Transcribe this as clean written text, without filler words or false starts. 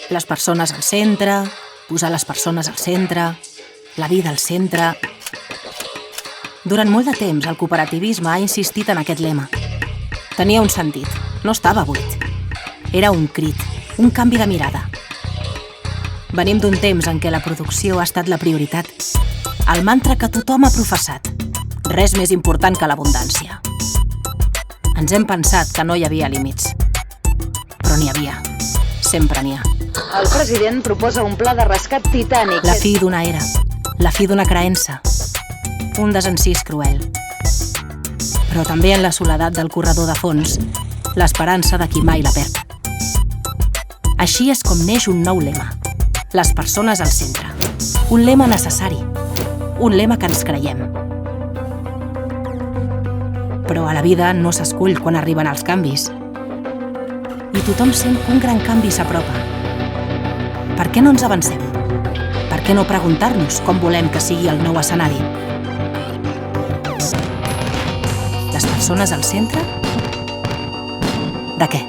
Les persones al centre, posar les persones al centre, la vida al centre... Durant molt de temps, el cooperativisme ha insistit en aquest lema. Tenia un sentit, no estava buit. Era un crit, un canvi de mirada. Venim d'un temps en què la producció ha estat la prioritat. El mantra que tothom ha professat. Res més important que l'abundància. Ens hem pensat que no hi havia límits. Però n'hi havia. Sempre n'hi ha. El president proposa un pla de rescat titànic. La fi d'una era. La fi d'una creença. Un desencís cruel. Però també en la soledat del corredor de fons, l'esperança de qui mai la perd. Així és com neix un nou lema. Les persones al centre. Un lema necessari. Un lema que ens creiem. Però a la vida no s'escull quan arriben els canvis. I tothom sent que un gran canvi s'apropa. Per què no ens avancem? Per què no preguntar-nos com volem que sigui el nou escenari? Les persones al centre? De què?